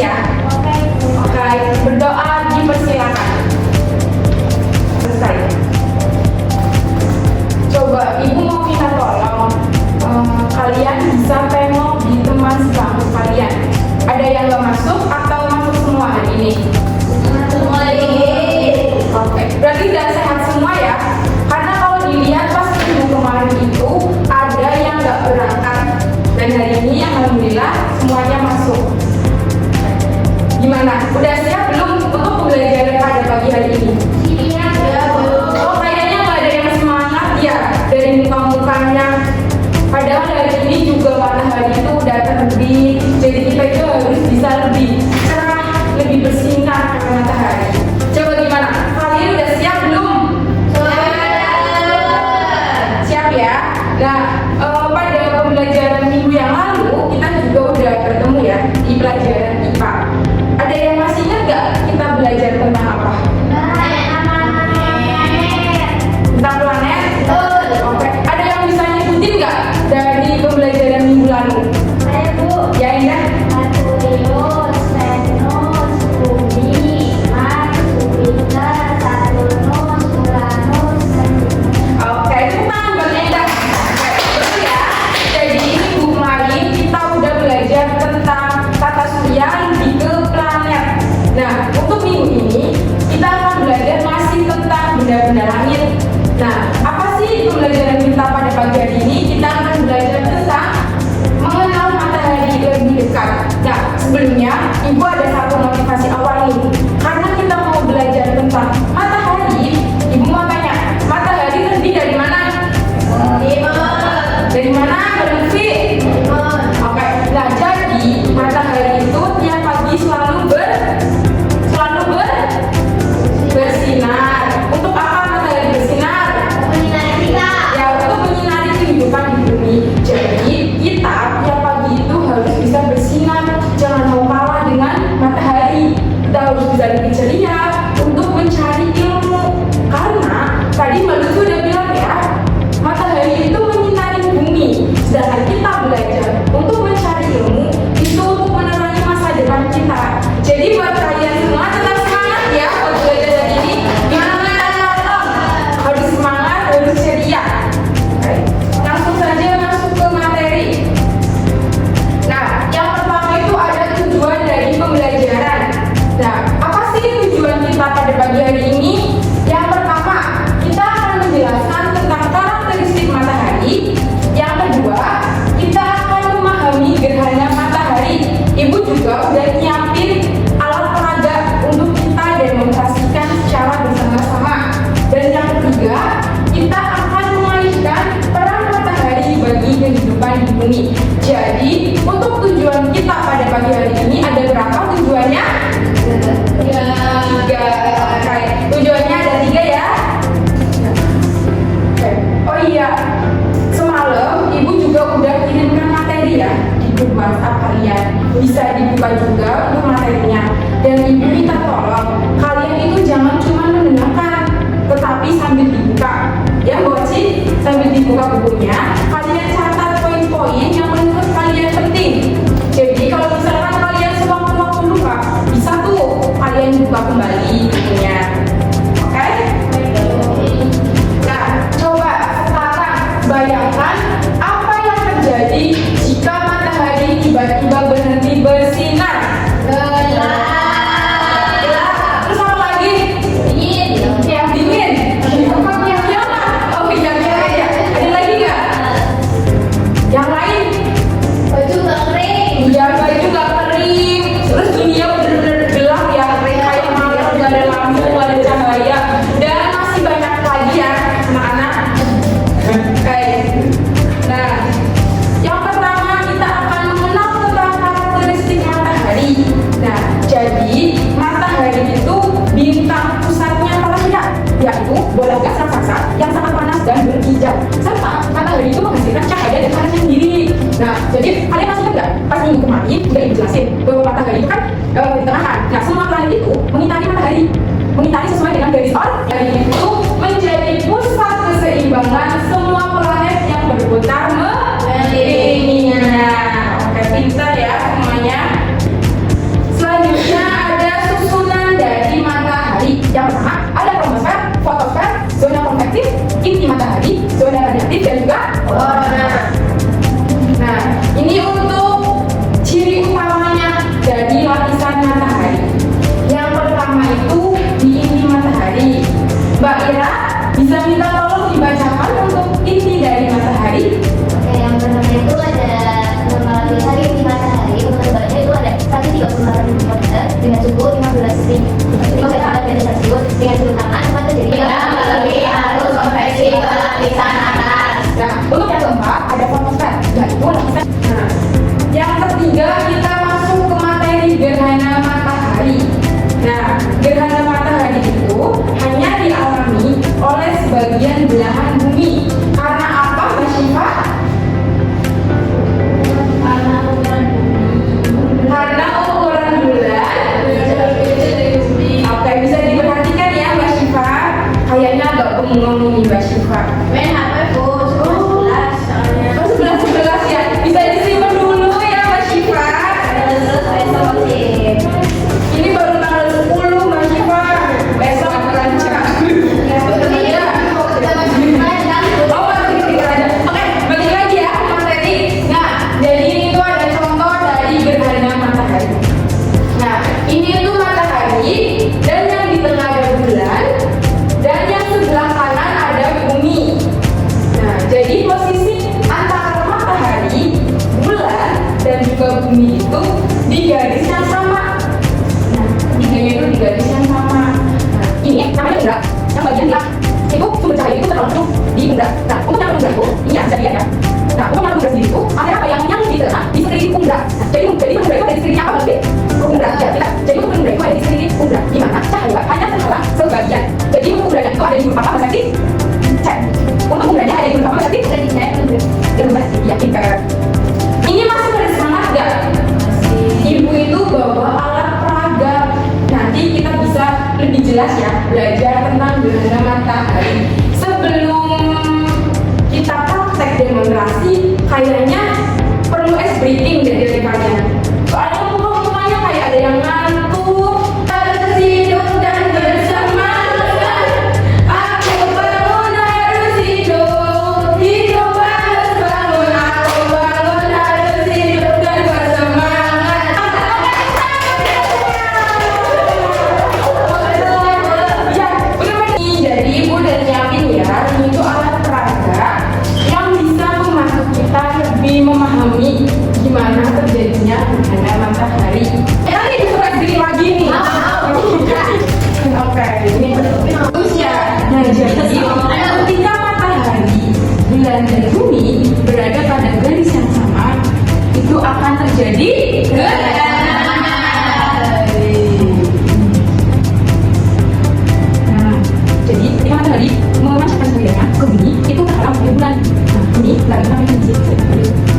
ya. Oke, berdoa dipersilakan. Selesai. Coba ibu mau minta tolong, kalian bisa tengok di teman sebangku kalian. Ada yang gak masuk atau masuk semua hari ini? Semua ini. Oke, berarti udah sehat semua ya. Karena kalau dilihat pas minggu kemarin itu ada yang gak berangkat, dan hari ini alhamdulillah semuanya masuk. Gimana? Udah siap belum untuk pembelajaran pada pagi hari ini? Siap ya, Bu. Oh, kayaknya nggak ada yang semangat ya dari muka-mukanya. Padahal hari ini juga matahari itu udah terbit, jadi kita itu harus bisa lebih cerah, lebih bersinar karena matahari. Coba gimana? Kalian udah siap belum? Siap ya? Nah, pada pembelajaran minggu yang lalu kita juga udah bertemu ya di pelajaran IPA. Ada yang masih ingat nggak kita belajar tentang apa? Tentang planet? Oke. Ada yang bisa ngikutin nggak dari pembelajaran minggu lalu? Ayo, Bu. Ya Indah? Merkurius, Venus, Bumi, Mars, Jupiter, Saturnus, Uranus, Neptunus. Oke, tepuk tangan buat Indah. Oke, betul ya. Jadi minggu kemarin kita udah belajar tentang tata surya lebih ke planet. Nah, untuk minggu ini kita akan belajar masih tentang benda-benda langit. Nah, apa sih pembelajaran kita pada pagi hari ini? Kita akan belajar tentang mengenal matahari lebih dekat. Nah, sebelumnya Ibu ada satu motivasi awal nih. Karena kita mau belajar tentang matahari, Ibu mau tanya, matahari terbit dari mana? Dari mana? Berlutfi? Oke, nah jadi matahari itu tiap pagi selalu bersinar. Untuk apa matahari bersinar? Ya, untuk menyinari kehidupan di bumi. Jadi kita tiap pagi itu harus bisa bersinar, jangan mau kalah dengan matahari. Kita harus bisa lebih ceria untuk mencari ilmu. Karena tadi Mbak Lutfi udah bilang ya, matahari itu menyinari bumi. Sedangkan kita belajar untuk mencari ilmu itu untuk menerangi masa depan kita. Jadi buat kalian semua tetap semangat ya buat belajar hari ini. Gimana teman-teman? Harus semangat, harus ceria. Oke, langsung saja masuk ke materi. Nah, yang pertama itu ada tujuan dari pembelajaran. Nah, apa sih tujuan kita pada pagi hari ini? Yang pertama, kita akan menjelaskan tentang karakteristik matahari. Yang kedua, kita akan memahami gerhana matahari. Ibu juga udah nyiapin alat peraga untuk kita demonstrasikan secara bersama-sama. Dan yang ketiga, kita akan memainkan peran matahari bagi kehidupan di bumi. Jadi, untuk tujuan kita pada pagi hari ini ada berapa tujuannya? Tiga. Oke, tujuannya ada 3 ya. Oke. Oh iya, semalam Ibu juga udah kirimkan materi ya di grup WhatsApp kalian. Bisa dibuka juga untuk materinya. Dan Ibu minta tolong, kalian itu jangan cuma mendengarkan, tetapi sambil dibuka. Ya, Boci, sambil dibuka bukunya, kalian catat poin-poin yang menurut kalian penting. Jadi kalau misalkan kalian sewaktu-waktu lupa, bisa tuh kalian buka kembali bukunya. Oke? Nah, coba sekarang bayangkan apa yang terjadi jika matahari tiba-tiba berhenti bersinar. Gelap. Terus apa lagi? Dingin. Ya, dingin. Oh, ya. Ada lagi nggak? Yang lain? Baju nggak kering. Iya, baju nggak kering. Terus dunia bener-bener gelap ya, kayak malam, nggak ada lampu, nggak ada cahaya. Dan masih banyak lagi ya, anak-anak. Oke. Nah, yang pertama kita akan mengenal tentang karakteristik matahari. Nah, jadi matahari itu bintang pusatnya apa tidak? Yaitu bola gas raksasa yang sangat panas dan berhijau. Serta matahari itu menghasilkan cahaya dan panasnya sendiri. Nah, jadi kalian masih ingat nggak? Pas minggu kemarin udah Ibu jelasin bahwa matahari itu kan di tengah kan. Nah, semua planet itu mengitari matahari, mengitari sesuai dengan garis matahari itu menjadi pusat keseimbangan semua planet yang berputar mengelilinginya. Oke, pintar ya semuanya. Selanjutnya jelas ya, belajar tentang gerhana matahari. Sebelum kita praktek demonstrasi, kayaknya perlu ice breaking dari kalian. Soalnya semuanya kayak ada yang ngantuk, tertidur dan bersemangat. Aku bangun harus hidup, hidup harus bangun. Aku bangun harus hidup dan bersemangat. Ya, udah nih. Jadi ibu udah nyiapin ya, ini tuh alat peraga yang bisa membantu kita lebih memahami gimana terjadinya gerhana matahari. Nanti disuruh bikin lagi nih. Oke, ini terus ya. Nah, jadi ketika matahari, bulan dan bumi berada pada garis yang sama, itu akan terjadi gerhana matahari. Nah, jadi ketika matahari memancarkan cahayanya ke bumi, itu terhalang oleh bulan. Nah, ini lagi kami di sini.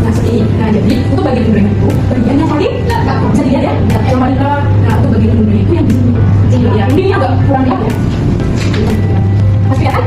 Nah, seperti ini. Nah, jadi untuk bagian bulan itu, bagian yang paling bisa dilihat ya, yang paling gelap. Nah, untuk bagian bulan itu yang di sini. Ya, ini agak kurang gelap ya. Masih kelihatan?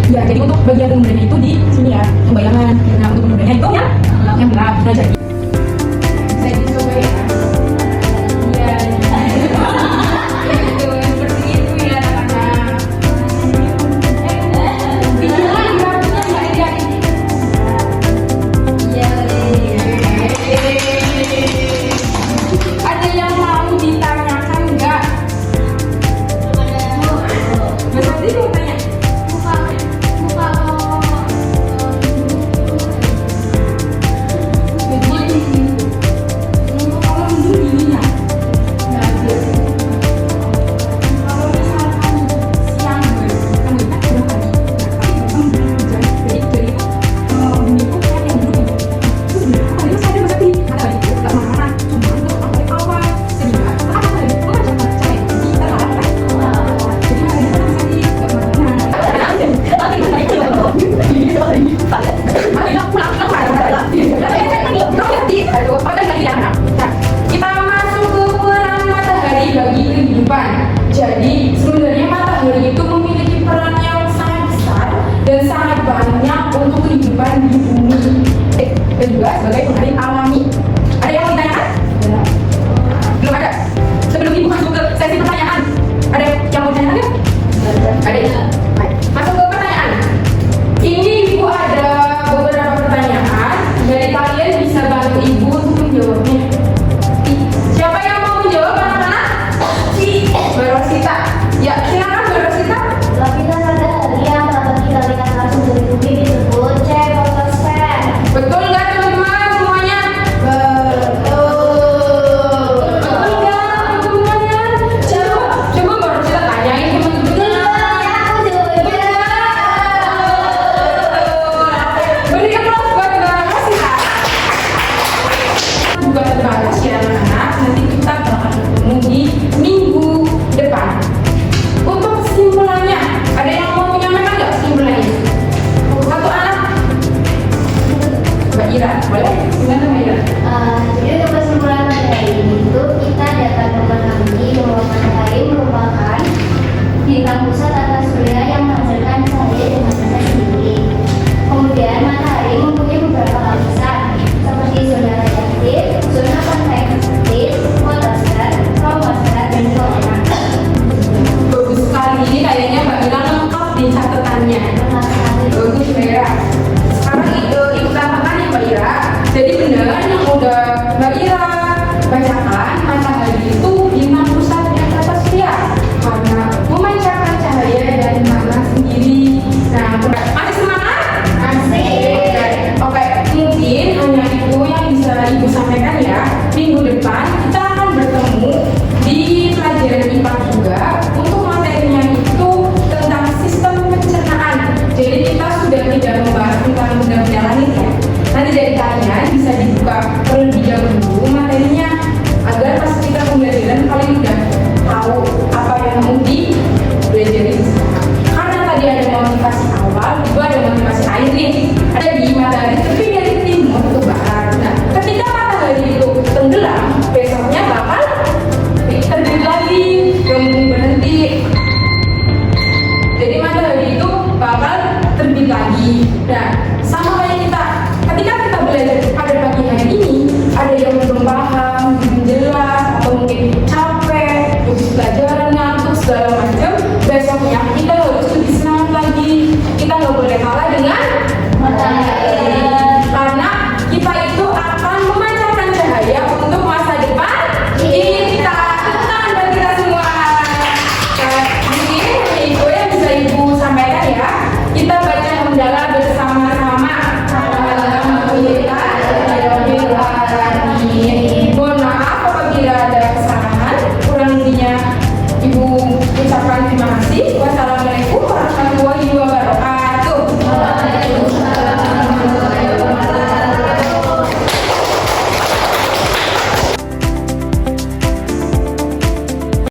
Ya, jadi untuk bagian bulan itu di sini ya, pembayangan. Nah, untuk bulannya itu yang gelap. Nah, jadi saya coba ya. Iya. Itu seperti itu ya, anak-anak. Ada yang mau ditanyakan nggak? Mas Fadli mau tanya? Kalau dulu gini ya, kalau misalkan siang kamu ingat udah pagi, nah tapi hujan, jadi bumi itu kayak yang dulu terus apa itu saya Mas Fadli matahari itu nggak marah, cuma untuk awal sehingga apa tadi mengajarkan saya di terhadap jadi matahari nggak marah. Kita masuk ke peran matahari bagi kehidupan. Jadi sebenarnya matahari itu memiliki peran yang sangat besar dan sangat banyak untuk kehidupan di bumi dan juga sebagai